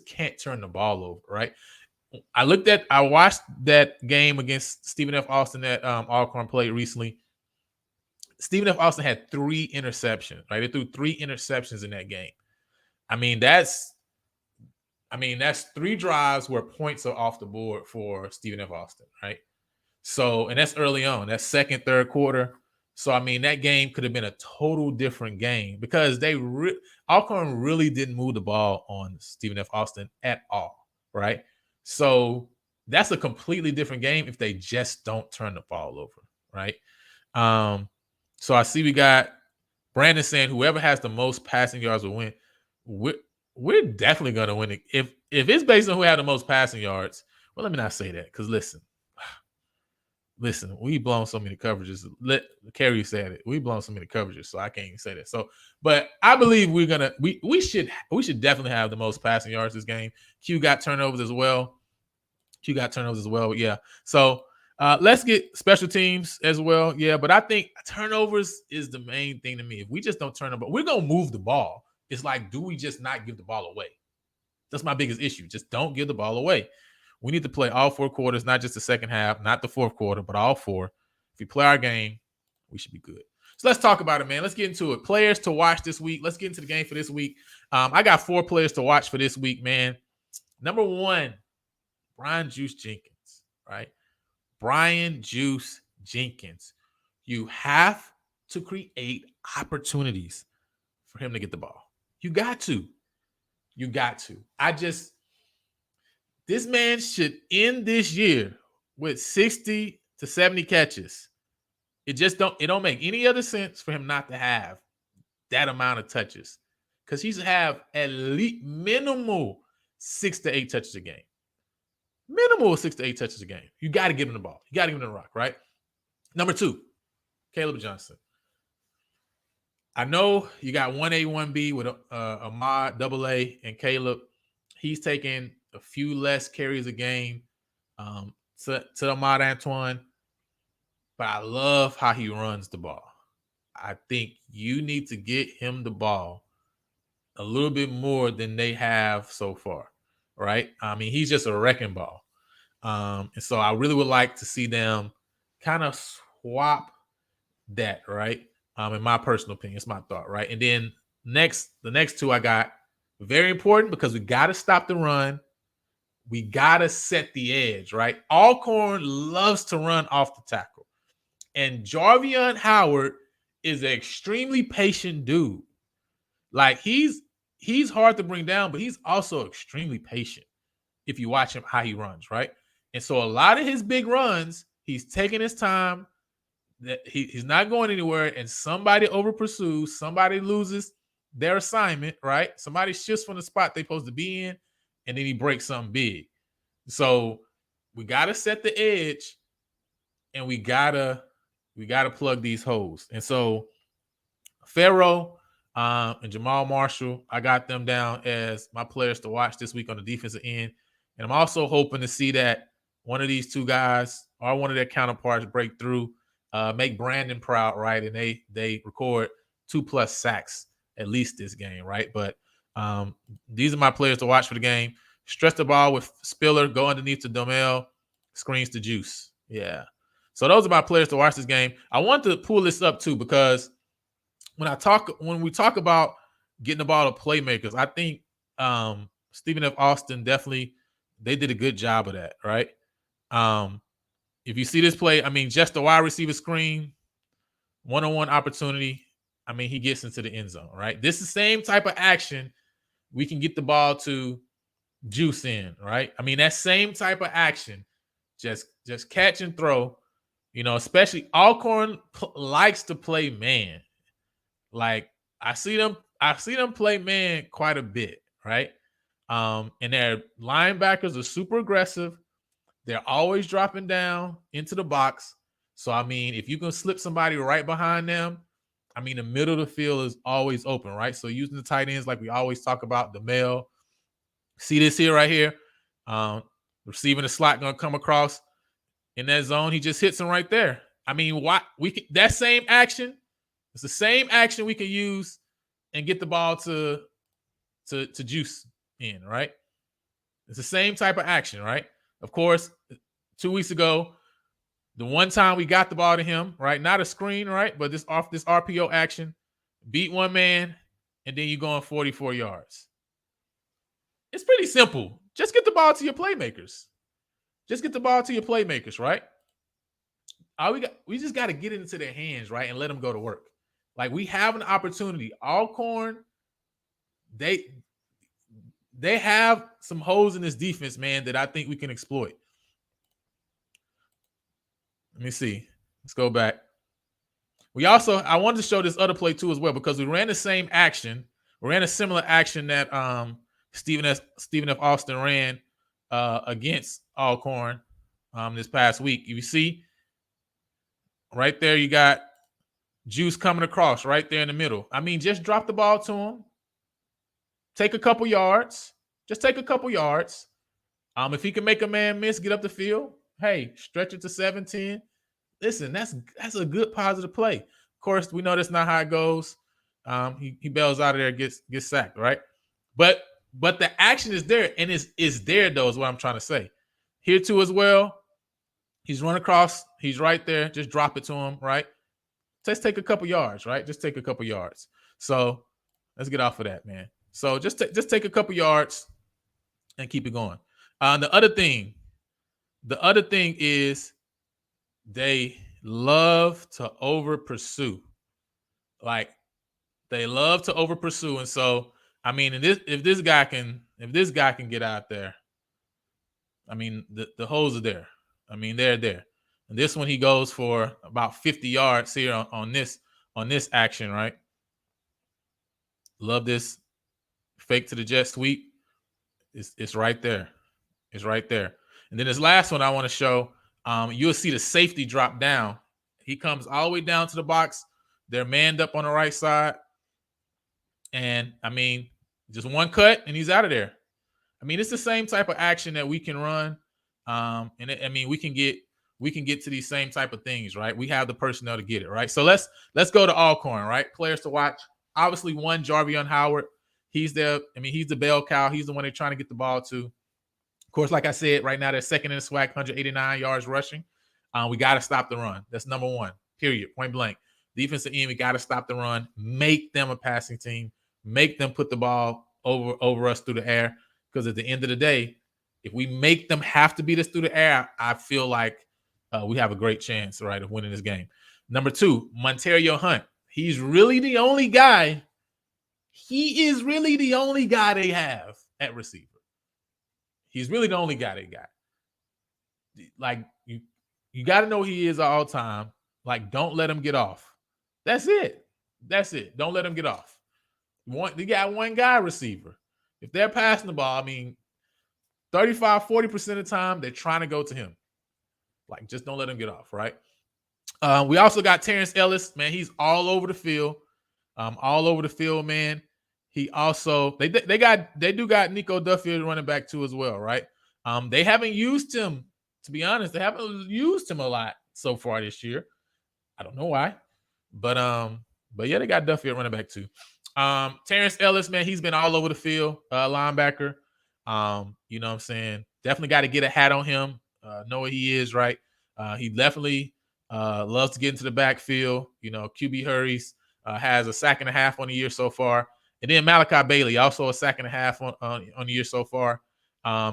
can't turn the ball over, right? I watched that game against Stephen F. Austin that Alcorn played recently. Stephen F. Austin had 3 interceptions, right? They threw 3 interceptions in that game. I mean, that's 3 drives where points are off the board for Stephen F. Austin, right? So, and that's early on. That's second, third quarter. So, I mean, that game could have been a total different game because Alcorn really didn't move the ball on Stephen F. Austin at all, right? So, that's a completely different game if they just don't turn the ball over, right? So I see we got Brandon saying whoever has the most passing yards will win. We're definitely going to win it. If it's based on who had the most passing yards, well, let me not say that because listen, we blown so many coverages. Let Kerry said it. We blown so many coverages, so I can't even say that. So, but I believe we should definitely have the most passing yards this game. Q got turnovers as well. Yeah. So let's get special teams as well. Yeah, but I think turnovers is the main thing to me. If we just don't turn over, we're going to move the ball. It's like, do we just not give the ball away? That's my biggest issue. Just don't give the ball away. We need to play all 4 quarters, not just the second half, not the fourth quarter, but all 4. If we play our game, we should be good. So let's talk about it, man. Let's get into it. Players to watch this week. Let's get into the game for this week. I got 4 players to watch for this week, man. Number 1, Brian Juice Jenkins, right? Brian Juice Jenkins. You have to create opportunities for him to get the ball. You got to. This man should end this year with 60 to 70 catches. It don't make any other sense for him not to have that amount of touches. Because he should have at least minimal 6 to 8 touches a game. Minimal 6 to 8 touches a game. You got to give him the ball. You got to give him the rock, right? Number 2, Caleb Johnson. I know you got 1A, 1B with Ahmad, AA, and Caleb. He's taking a few less carries a game to Ahmad Antoine, but I love how he runs the ball. I think you need to get him the ball a little bit more than they have so far, right? I mean, he's just a wrecking ball. And so I really would like to see them kind of swap that, right? In my personal opinion, it's my thought, right? And then the next 2 I got very important because we got to stop the run. We got to set the edge, right? Alcorn loves to run off the tackle. And Jarvion Howard is an extremely patient dude. Like he's hard to bring down, but he's also extremely patient if you watch him, how he runs, right? And so a lot of his big runs, he's taking his time. That he's not going anywhere, and somebody over pursues, somebody loses their assignment, right? Somebody shifts from the spot they're supposed to be in, and then he breaks something big. So we gotta set the edge, and we gotta plug these holes. And so Pharaoh and Jamal Marshall, I got them down as my players to watch this week on the defensive end. And I'm also hoping to see that one of these two guys or one of their counterparts break through, make Brandon proud, right? And they record 2+ sacks at least this game, right? But these are my players to watch for the game. Stretch the ball with Spiller, go underneath to Domel, screens to Juice. Yeah. So those are my players to watch this game. I want to pull this up too because when we talk about getting the ball to playmakers, I think Stephen F. Austin definitely they did a good job of that, right? If you see this play, I mean, just the wide receiver screen, one-on-one opportunity. I mean, he gets into the end zone, right? This is the same type of action we can get the ball to Juice in, right? I mean, that same type of action, just catch and throw, especially Alcorn likes to play man. Like I see them play man quite a bit, right? And their linebackers are super aggressive. They're always dropping down into the box. So, I mean, if you can slip somebody right behind them, I mean, the middle of the field is always open, right? So using the tight ends like we always talk about, the mail. See this here right here? Receiving the slot going to come across in that zone. He just hits him right there. I mean, that same action, it's the same action we can use and get the ball to Juice in, right? It's the same type of action, right? Of course, 2 weeks ago, the one time we got the ball to him, right? Not a screen, right? But this RPO action, beat one man, and then you go on 44 yards. It's pretty simple. Just get the ball to your playmakers. Right? We just got to get it into their hands, right? And let them go to work. Like we have an opportunity. Alcorn, they have some holes in this defense, man, that I think we can exploit. Let me see. Let's go back. I wanted to show this other play too as well because we ran the same action. We ran a similar action that Stephen F. Austin ran against Alcorn this past week. You see right there, you got Juice coming across right there in the middle. I mean, just drop the ball to him. Take a couple yards. Just take a couple yards. If he can make a man miss, get up the field. Hey, stretch it to 7-10. Listen, that's a good positive play. Of course, we know that's not how it goes. He bails out of there, gets sacked, right? But the action is there, and is there though, is what I'm trying to say. Here too as well. He's run across. He's right there. Just drop it to him, right? Just take a couple yards, right? Just take a couple yards. So let's get off of that, man. So just take a couple yards and keep it going. The other thing is they love to over pursue. Like they love to over pursue, and so I mean, if this guy can get out there, I mean the holes are there. I mean they're there. And this one he goes for about 50 yards here on this action, right? Love this fake to the jet sweep. It's right there. It's right there. And then this last one I want to show, you'll see the safety drop down. He comes all the way down to the box. They're manned up on the right side. And, I mean, just one cut, and he's out of there. I mean, it's the same type of action that we can run. We can get to these same type of things, right? We have the personnel to get it, right? So let's go to Alcorn, right? Players to watch. Obviously, one, Jarvion Howard. He's the bell cow. He's the one they're trying to get the ball to. Of course, like I said, right now they're second in the SWAC, 189 yards rushing. We got to stop the run. That's number one, period, point blank. Defensive end, we got to stop the run. Make them a passing team. Make them put the ball over us through the air. Because at the end of the day, if we make them have to beat us through the air, I feel like we have a great chance, right, of winning this game. Number two, Montario Hunt. He's really the only guy. He is really the only guy they have at receiver. He's really the only guy they got. Like, you got to know he is all time. Like, don't let him get off. That's it. Don't let him get off. They got one guy receiver. If they're passing the ball, I mean, 35, 40% of the time, they're trying to go to him. Like, just don't let him get off, right? We also got Terrence Ellis. Man, he's all over the field. Man. He also they do got Nico Duffield running back too as well, right? They haven't used him, to be honest. They haven't used him a lot so far this year. I don't know why, but yeah, they got Duffy at running back too. Terrence Ellis, man, he's been all over the field, linebacker. You know what I'm saying? Definitely got to get a hat on him. Know what he is, right? He definitely loves to get into the backfield. You know, QB hurries, has a sack and a half on the year so far. And then Malachi Bailey, also a sack and a half on the year so far.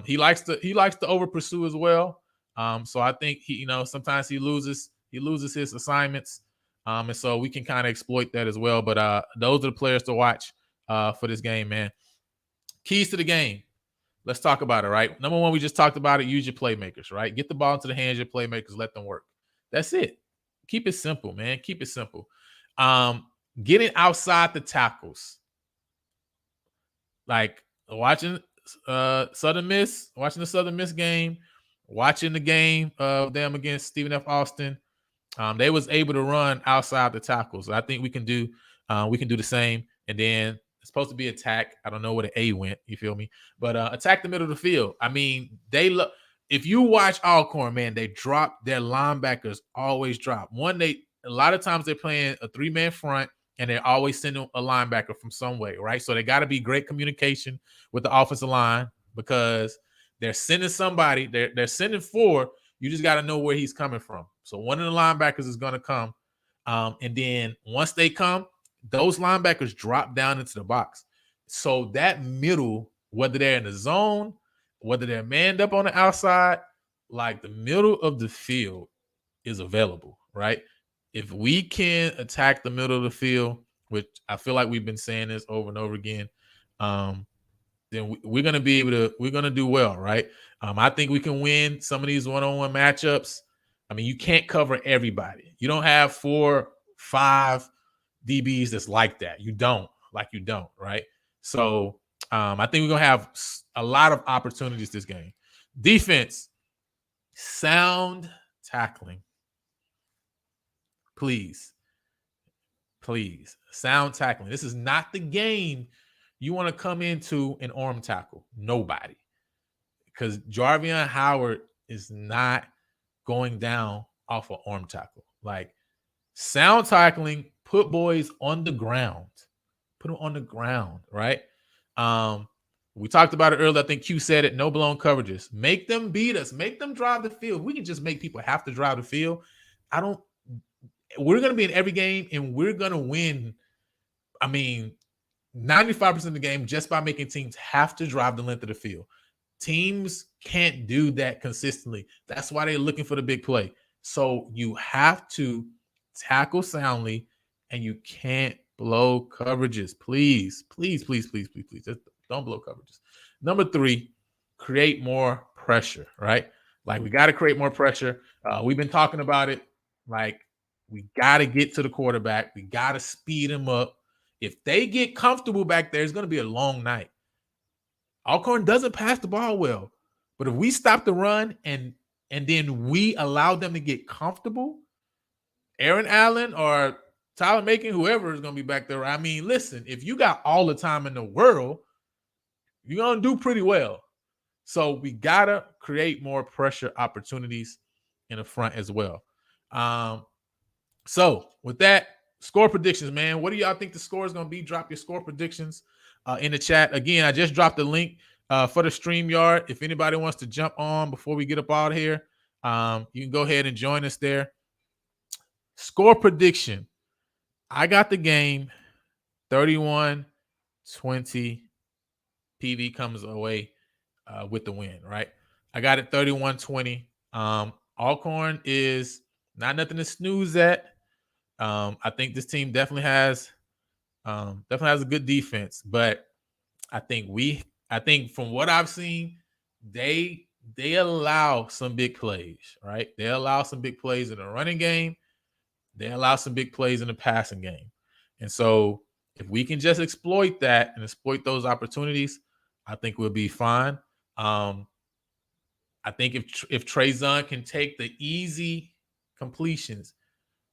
He likes to over pursue as well. So I think he, sometimes he loses his assignments. And so we can kind of exploit that as well. But those are the players to watch for this game, man. Keys to the game. Let's talk about it, right? Number one, we just talked about it. Use your playmakers, right? Get the ball into the hands of your playmakers. Let them work. That's it. Keep it simple, man. Keep it simple. Getting outside the tackles. Like watching Southern Miss game, watching the game of them against Stephen F. Austin. They was able to run outside the tackles. I think we can do the same. And then it's supposed to be attack. I don't know where the A went. You feel me? But attack the middle of the field. I mean, if you watch Alcorn, man, they drop their linebackers. Always drop. A lot of times they're playing a 3-man front, and they're always sending a linebacker from some way, right? So they got to be great communication with the offensive line because they're sending somebody. They're sending 4. You just got to know where he's coming from. So one of the linebackers is going to come. And then once they come, those linebackers drop down into the box. So that middle, whether they're in the zone, whether they're manned up on the outside, like the middle of the field is available, right? If we can attack the middle of the field, which I feel like we've been saying this over and over again, then we're going to do well, right? I think we can win some of these one-on-one matchups. I mean, you can't cover everybody. You don't have 4, 5 DBs that's like that. You don't, right? So I think we're going to have a lot of opportunities this game. Defense, sound tackling. Please, sound tackling. This is not the game you want to come into an arm tackle. Nobody. Because Jarvion Howard is not going down off an arm tackle. Like, sound tackling, put boys on the ground. Put them on the ground, right? We talked about it earlier. I think Q said it. No blown coverages. Make them beat us. Make them drive the field. We can just make people have to drive the field. We're going to be in every game, and we're going to win, 95% of the game just by making teams have to drive the length of the field. Teams can't do that consistently. That's why they're looking for the big play. So you have to tackle soundly, and you can't blow coverages. Please. Just don't blow coverages. Number 3, create more pressure, right? Like, we got to create more pressure. We've been talking about it. Like, we got to get to the quarterback. We got to speed him up. If they get comfortable back there, it's going to be a long night. Alcorn doesn't pass the ball well. But if we stop the run and then we allow them to get comfortable, Aaron Allen or Tyler Macon, whoever is going to be back there, listen, if you got all the time in the world, you're going to do pretty well. So we got to create more pressure opportunities in the front as well. So with that, score predictions, man. What do y'all think the score is going to be? Drop your score predictions in the chat. Again, I just dropped the link for the StreamYard. If anybody wants to jump on before we get up out of here, you can go ahead and join us there. Score prediction. I got the game 31-20. PV comes away with the win, right? I got it 31-20. Alcorn is not nothing to snooze at. I think this team definitely has a good defense, but I think from what I've seen, they allow some big plays, right? They allow some big plays in the running game. They allow some big plays in the passing game. And so if we can just exploit that and exploit those opportunities, I think we'll be fine. I think if Trezon can take the easy completions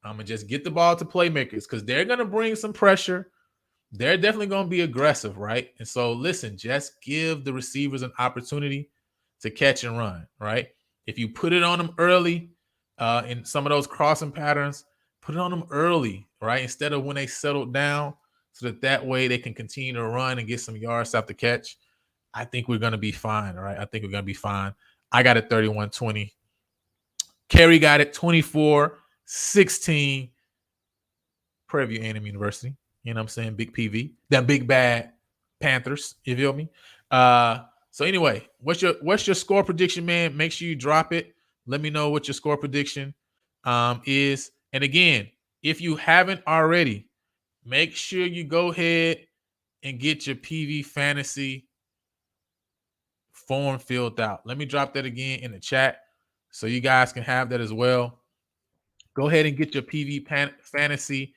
and just get the ball to playmakers, because they're going to bring some pressure. They're definitely going to be aggressive, right? And so, listen, just give the receivers an opportunity to catch and run, right? If you put it on them early in some of those crossing patterns, put it on them early, right? Instead of when they settle down, so that way they can continue to run and get some yards after catch. I think we're going to be fine, all right? I think we're going to be fine. I got it 31-20. Kerry got it 24-16. Prairie View A&M University. You know what I'm saying? Big PV. Them big bad Panthers. You feel me? So anyway, what's your score prediction, man? Make sure you drop it. Let me know what your score prediction is. And again, if you haven't already, make sure you go ahead and get your PV Fantasy form filled out. Let me drop that again in the chat so you guys can have that as well. Go ahead and get your PV Fantasy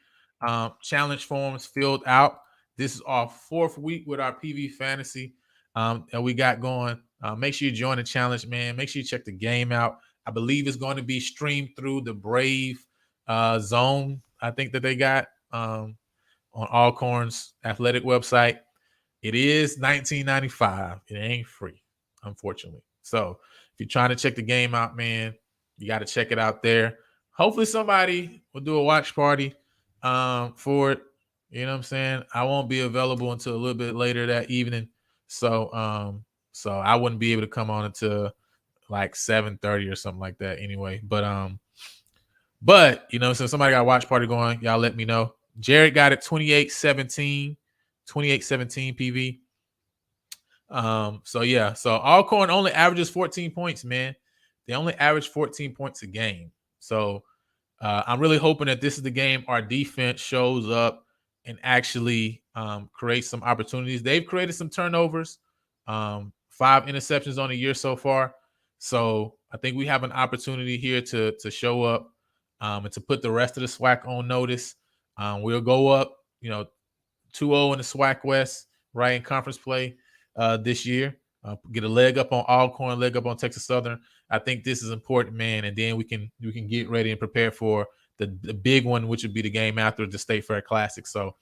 challenge forms filled out. This is our 4th week with our PV Fantasy that we got going. Make sure you join the challenge, man. Make sure you check the game out. I believe it's going to be streamed through the Brave Zone, I think that they got on Alcorn's athletic website. It is $19.95. It ain't free, unfortunately. So if you're trying to check the game out, man, you got to check it out there. Hopefully somebody will do a watch party for it. You know what I'm saying? I won't be available until a little bit later that evening. So I wouldn't be able to come on until like 7:30 or something like that anyway. But you know, so somebody got a watch party going, y'all let me know. Jared got it 28-17 PV. So yeah, so Alcorn only averages 14 points, man. They only average 14 points a game. So I'm really hoping that this is the game our defense shows up and actually creates some opportunities. They've created some turnovers, 5 interceptions on the year so far. So I think we have an opportunity here to show up and to put the rest of the SWAC on notice. We'll go up, 2-0 in the SWAC West, right, in conference play this year. Get a leg up on Alcorn, leg up on Texas Southern. I think this is important, man. And then we can get ready and prepare for the big one, which would be the game after the State Fair Classic. So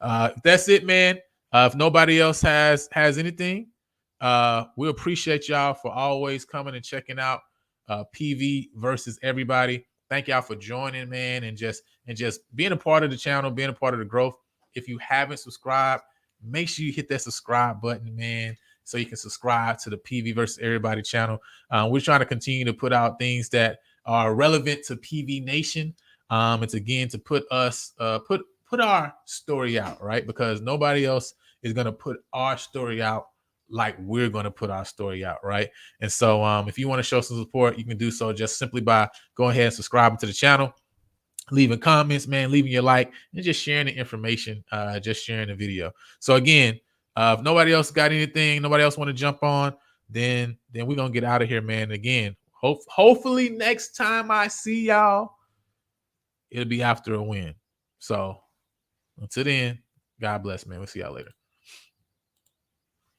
that's it, man. If nobody else has anything, we appreciate y'all for always coming and checking out PV versus everybody. Thank y'all for joining, man, and just being a part of the channel, being a part of the growth. If you haven't subscribed, make sure you hit that subscribe button, man, so you can subscribe to the PV versus everybody channel. We're trying to continue to put out things that are relevant to PV Nation. It's again to put us put our story out, right? Because nobody else is going to put our story out like we're going to put our story out, right? And so if you want to show some support, you can do so just simply by going ahead and subscribing to the channel, leaving comments, man, leaving your like, and just sharing the information, just sharing the video. So again, if nobody else got anything, nobody else want to jump on, then we're going to get out of here, man. Again, hopefully next time I see y'all, it'll be after a win. So until then, God bless, man. We'll see y'all later.